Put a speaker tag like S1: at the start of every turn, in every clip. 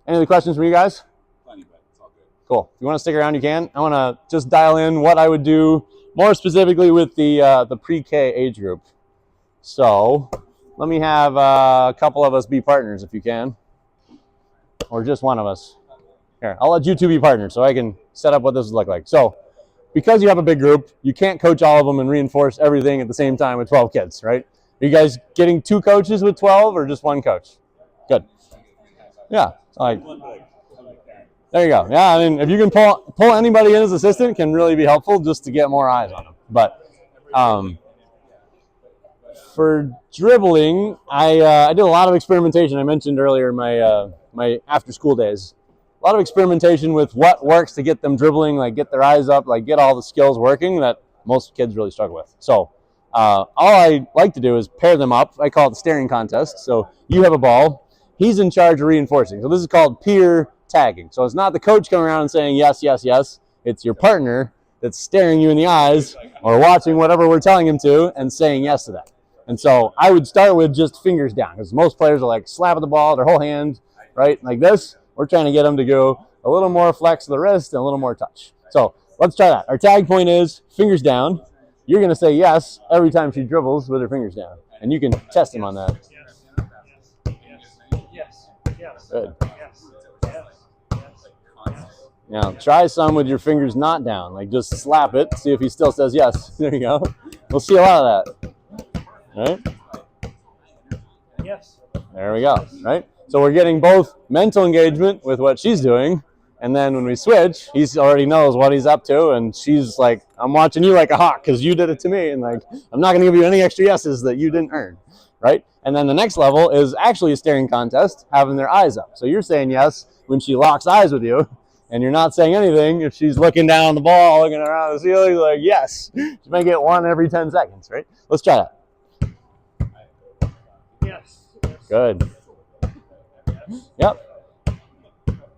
S1: Any other questions from you guys?
S2: Plenty, but it's all good.
S1: Cool. If you want to stick around, you can. I want to just dial in what I would do more specifically with the pre-K age group. So let me have a couple of us be partners if you can, or just one of us. Here, I'll let you two be partners so I can set up what this would look like. So because you have a big group, you can't coach all of them and reinforce everything at the same time with 12 kids, right? Are you guys getting 2 coaches with 12 or just 1 coach? Good. Yeah. Like, there you go. Yeah, I mean, if you can pull anybody in as assistant, can really be helpful just to get more eyes on them. But for dribbling, I did a lot of experimentation. I mentioned earlier my after school days. A lot of experimentation with what works to get them dribbling, like get their eyes up, like get all the skills working that most kids really struggle with. So all I like to do is pair them up. I call it the staring contest. So you have a ball. He's in charge of reinforcing. So this is called peer tagging. So it's not the coach coming around and saying yes, yes, yes. It's your partner that's staring you in the eyes or watching whatever we're telling him to and saying yes to that. And so I would start with just fingers down because most players are like slapping the ball, their whole hand, right? Like this. We're trying to get them to go a little more flex of the wrist and a little more touch. So let's try that. Our tag point is fingers down. You're going to say yes every time she dribbles with her fingers down. And you can test him on that.
S3: Yes. Yes.
S1: Good.
S3: Yes. Yes.
S1: Now try some with your fingers not down. Like just slap it. See if he still says yes. There you go. We'll see a lot of that. All right?
S3: Yes.
S1: There we go. Right? So we're getting both mental engagement with what she's doing, and then when we switch, he already knows what he's up to, and she's like, I'm watching you like a hawk because you did it to me, and like, I'm not going to give you any extra yeses that you didn't earn, right? And then the next level is actually a staring contest, having their eyes up. So you're saying yes when she locks eyes with you, and you're not saying anything if she's looking down the ball, looking around the ceiling, like, yes. She might get 1 every 10 seconds, right? Let's try that.
S3: Yes.
S1: Good. Yep.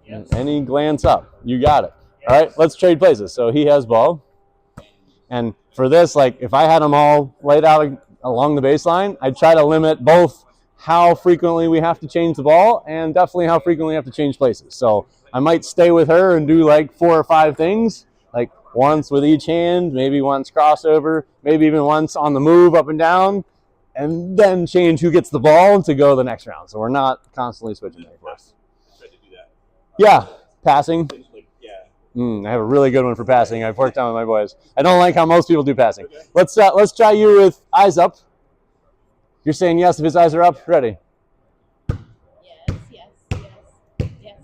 S1: Yes. Any glance up. You got it. All right, let's trade places. So he has ball. And for this, like if I had them all laid out along the baseline, I'd try to limit both how frequently we have to change the ball and definitely how frequently we have to change places. So I might stay with her and do like 4 or 5 things, like once with each hand, maybe once crossover, maybe even once on the move up and down, and then change who gets the ball to go the next round. So we're not constantly switching back and forth. Yeah, passing. I have a really good one for passing. I've worked on with my boys. I don't like how most people do passing. Let's try you with eyes up. You're saying yes if his eyes are up. Ready?
S4: Yes, yes, yes, yes.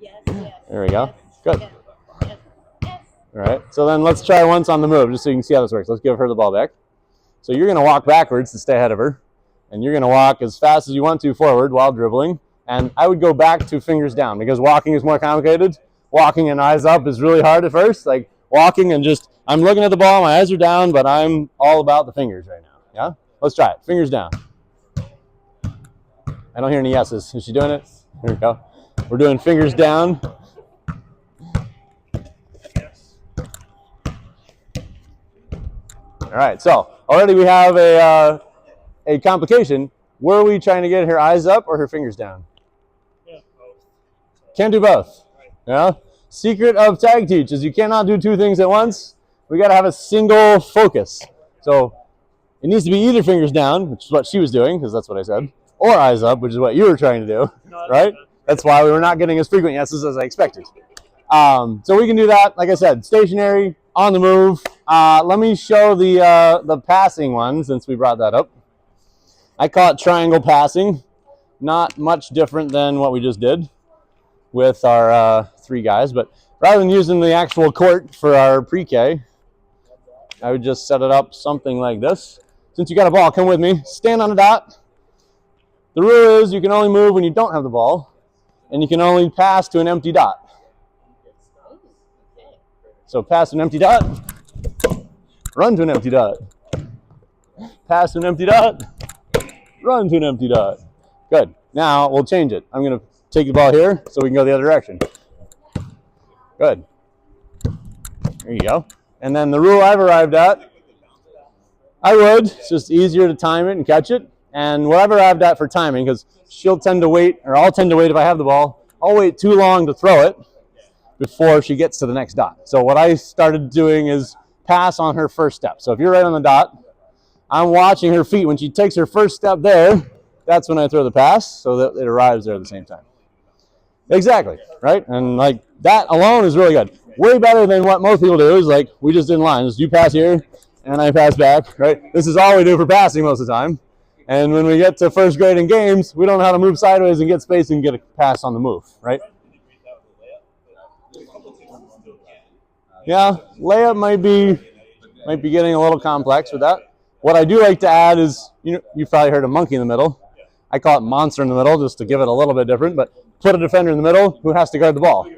S4: Yes, yes.
S1: There we go.
S4: Yes,
S1: Good.
S4: Yes, yes, yes.
S1: All right. So then let's try once on the move, just so you can see how this works. Let's give her the ball back. So you're going to walk backwards to stay ahead of her, and you're going to walk as fast as you want to forward while dribbling. And I would go back to fingers down because walking is more complicated. Walking and eyes up is really hard at first. Like walking and just, I'm looking at the ball, my eyes are down, but I'm all about the fingers right now. Yeah? Let's try it. Fingers down. I don't hear any yeses. Is she doing it? Here we go. We're doing fingers down. All right, so already we have a complication. Were we trying to get her eyes up or her fingers down?
S3: Yeah, both.
S1: Can't do both.
S3: Right.
S1: Yeah. Secret of tag teach is you cannot do 2 things at once. We got to have a single focus. So it needs to be either fingers down, which is what she was doing, because that's what I said, or eyes up, which is what you were trying to do, right? That's why we were not getting as frequent yeses as I expected. So we can do that, like I said, stationary, on the move. Let me show the passing one since we brought that up. I call it triangle passing. Not much different than what we just did with our 3 guys, but rather than using the actual court for our pre-K, I would just set it up something like this. Since you got a ball, come with me. Stand on a dot. The rule is you can only move when you don't have the ball, and you can only pass to an empty dot. So pass to an empty dot, run to an empty dot. Pass to an empty dot, run to an empty dot. Good. Now we'll change it. I'm going to take the ball here so we can go the other direction. Good. There you go. And then the rule I've arrived at, I would. It's just easier to time it and catch it. And whatever I've got for timing, because she'll tend to wait, or I'll tend to wait if I have the ball, I'll wait too long to throw it before she gets to the next dot. So what I started doing is pass on her first step. So if you're right on the dot, I'm watching her feet. When she takes her first step there, that's when I throw the pass so that it arrives there at the same time. Exactly, right? And like that alone is really good. Way better than what most people do is like we just did in line. Just you pass here and I pass back, right? This is all we do for passing most of the time. And when we get to first grade in games, we don't know how to move sideways and get space and get a pass on the move, right? Yeah, layup might be getting a little complex with that. What I do like to add is, you've probably heard of monkey in the middle. I call it monster in the middle just to give it a little bit different, but put a defender in the middle who has to guard the ball.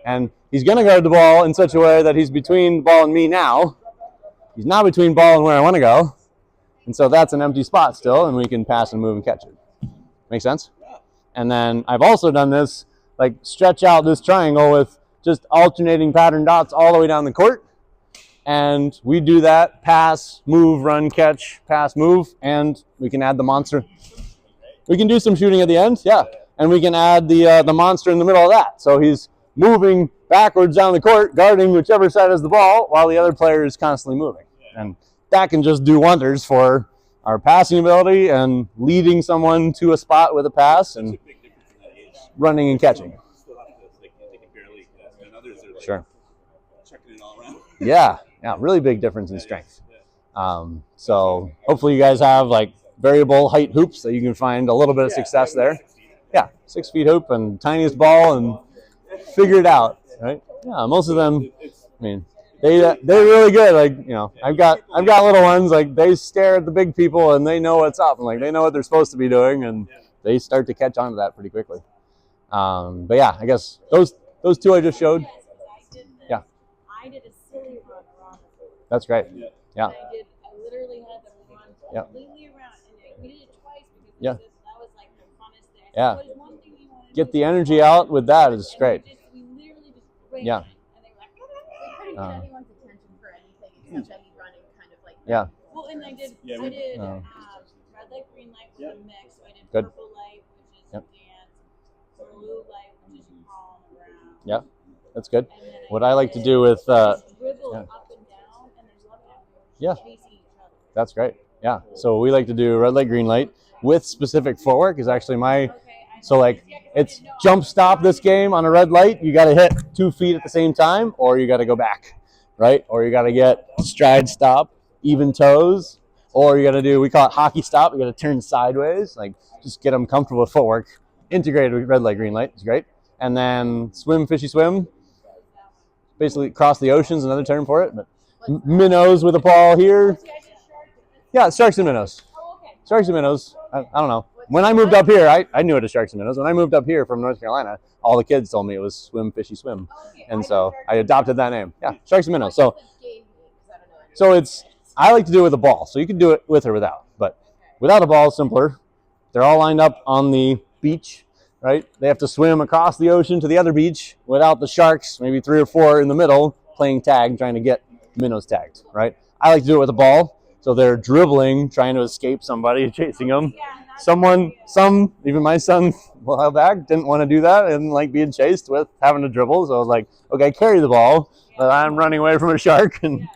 S1: And he's going to guard the ball in such a way that he's between the ball and me now. He's not between ball and where I want to go. And so that's an empty spot still, and we can pass and move and catch it. Make sense? And then I've also done this, like stretch out this triangle with just alternating pattern dots all the way down the court. And we do that, pass, move, run, catch, pass, move, and we can add the monster. We can do some shooting at the end, yeah. And we can add the monster in the middle of that. So he's moving backwards down the court, guarding whichever side has the ball, while the other player is constantly moving. And that can just do wonders for our passing ability and leading someone to a spot with a pass and running and catching. Sure. Yeah, really big difference in strength. So hopefully you guys have like variable height hoops that you can find a little bit of success there. Yeah, 6 feet hoop and tiniest ball and figure it out, right? Yeah, most of them, I mean, they're really good. Like, I've got little ones, like they stare at the big people and they know what's up and like they know what they're supposed to be doing and they start to catch on to that pretty quickly. But yeah, I guess those two I just showed. Yeah.
S4: I did a silly run around the board.
S1: That's great. Yeah.
S4: I literally had them run completely around, and we did it twice because that was like the funnest thing.
S1: Yeah.
S4: What is one thing you want to
S1: Get the energy out with that is great.
S4: We literally just ran,
S1: Yeah.
S4: and they were like, we couldn't get anyone's attention for anything except me running kind of like that.
S1: Yeah.
S4: Well, and I did red light, green light with a mix. So I did
S1: Good.
S4: purple light, which is a dance, blue light, which is you crawl around.
S1: Yeah. That's good. What I like to do with
S4: dribble up and down, and there's a lot of chasing each other.
S1: That's great. Yeah. So we like to do red light, green light with specific footwork is actually my. So like it's jump stop this game on a red light. You got to hit 2 feet at the same time, or you got to go back, right? Or you got to get stride stop, even toes, or you got to do, we call it hockey stop. You got to turn sideways, like just get them comfortable with footwork. Integrated with red light, green light is great. And then swim, fishy swim. Basically cross the ocean's another term for it, but minnows with a ball here. Yeah, sharks and minnows. Sharks and minnows. I don't know. When I moved up here, I knew it as sharks and minnows. When I moved up here from North Carolina, all the kids told me it was swim, fishy swim, and so I adopted that name. Yeah, sharks and minnows. So I like to do it with a ball. So you can do it with or without, but without a ball is simpler. They're all lined up on the beach. Right? They have to swim across the ocean to the other beach without the sharks, maybe 3 or 4 in the middle, playing tag, trying to get minnows tagged, right? I like to do it with a ball. So they're dribbling, trying to escape somebody, chasing them. Even my son a while back didn't want to do that and like being chased with having to dribble. So I was like, okay, carry the ball, but I'm running away from a shark. And,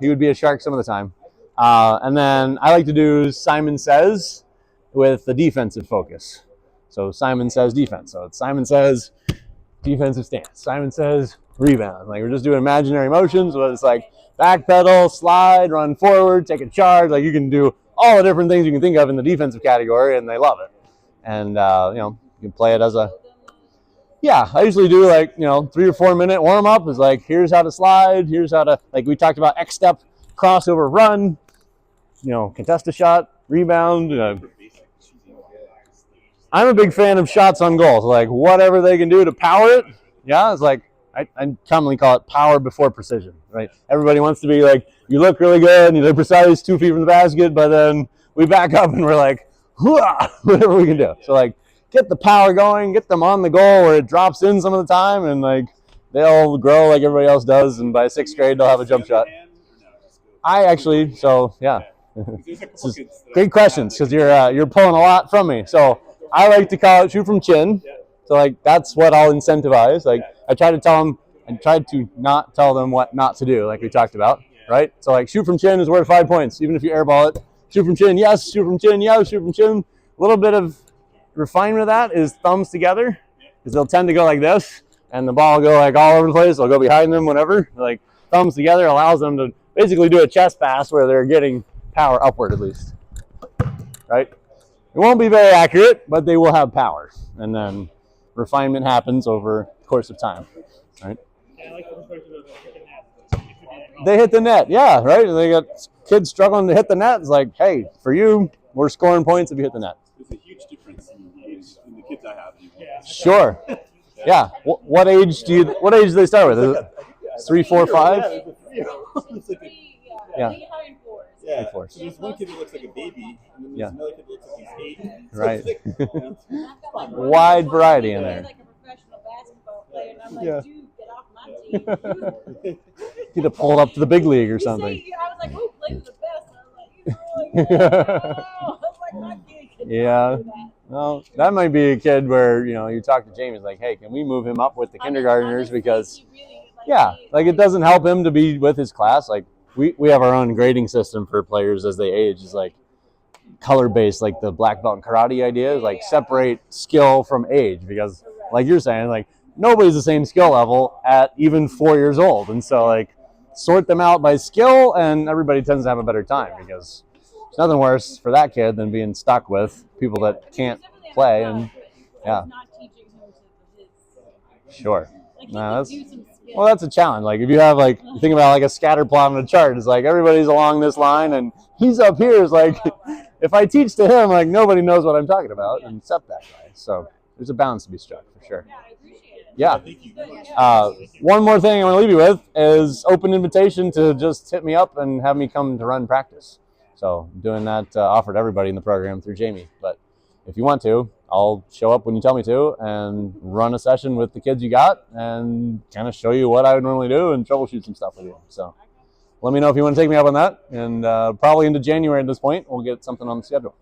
S1: he would be a shark some of the time. And then I like to do Simon Says with the defensive focus. So Simon Says defense. So it's Simon Says defensive stance. Simon Says rebound. Like we're just doing imaginary motions, but it's like back pedal, slide, run forward, take a charge. Like you can do all the different things you can think of in the defensive category, and they love it. And you can play it as a. Yeah, I usually do like 3 or 4 minute warm up. Is like here's how to slide. Here's how to like we talked about X step, crossover, run. Contest a shot, rebound. I'm a big fan of shots on goal. So like whatever they can do to power it. Yeah, it's like I commonly call it power before precision, right? Everybody wants to be like, you look really good and you're precise 2 feet from the basket, but then we back up and we're like, whatever we can do. So like get the power going, get them on the goal where it drops in some of the time and like they'll grow like everybody else does, and by 6th grade they'll have a jump shot.
S2: There's a
S1: This
S2: couple
S1: is
S2: kids that
S1: great questions because you're pulling a lot from me. So I like to call it shoot from chin. So like that's what I'll incentivize. Like I try to tell them, and try to not tell them what not to do, like we talked about, right? So like shoot from chin is worth 5 points, even if you airball it. Shoot from chin, yes. Shoot from chin, yes. Shoot from chin. A little bit of refinement of that is thumbs together, because they'll tend to go like this, and the ball will go like all over the place. They'll go behind them, whatever. Like thumbs together allows them to basically do a chest pass where they're getting power upward at least, right? It won't be very accurate, but they will have power, and then refinement happens over the course of time, right?
S3: Yeah, I like the perspective of the net.
S1: They hit the net, yeah, right? And they got kids struggling to hit the net. It's like, hey, for you, we're scoring points if you hit the net.
S2: there's a huge difference in the age in the kids I have.
S3: Yeah.
S1: Sure. Yeah. What age do they start with? Is it 3, 4, 5? Yeah.
S2: Yeah.
S1: Big fours.
S2: So there's one kid that looks like a baby, and then there's
S1: Yeah.
S2: another kid that looks like he's 8. So
S1: Right.
S2: it's like,
S1: Wide variety in there.
S4: Like a professional basketball player, and I'm like,
S1: Yeah.
S4: dude, get off my team.
S1: Get to pull it up to the big league or
S4: You
S1: something.
S4: say, I was like, who plays the best? And I was like, I was like, my kid can
S1: Yeah.
S4: do that.
S1: Well, that might be a kid where, you talk to Jamie, like, hey, can we move him up with the kindergartners?
S4: Honestly,
S1: Because,
S4: he really,
S1: yeah,
S4: he-
S1: like it doesn't help him to be with his class. Like we have our own grading system for players as they age. It's like color based, like the black belt in karate idea is like separate skill from age, because like you're saying, like nobody's the same skill level at even 4 years old. And so like sort them out by skill, and everybody tends to have a better time, because there's nothing worse for that kid than being stuck with people that can't play. And yeah.
S4: Not teaching him to his.
S1: Sure.
S4: Like, he
S1: No,
S4: can
S1: that's
S4: do some skills.
S1: well, that's a challenge. Like if you have like you think about like a scatter plot on a chart, it's like everybody's along this line and he's up here. Is like if I teach to him, like nobody knows what I'm talking about, and except that guy. So there's a balance to be struck for sure.
S4: Yeah, I appreciate it.
S1: Yeah.
S2: thank you.
S1: One more thing I want to leave you with is open invitation to just hit me up and have me come to run practice. So I'm doing that offer to everybody in the program through Jamie. But if you want to, I'll show up when you tell me to and run a session with the kids you got and kind of show you what I would normally do and troubleshoot some stuff with you. So let me know if you want to take me up on that. And probably into January at this point, we'll get something on the schedule.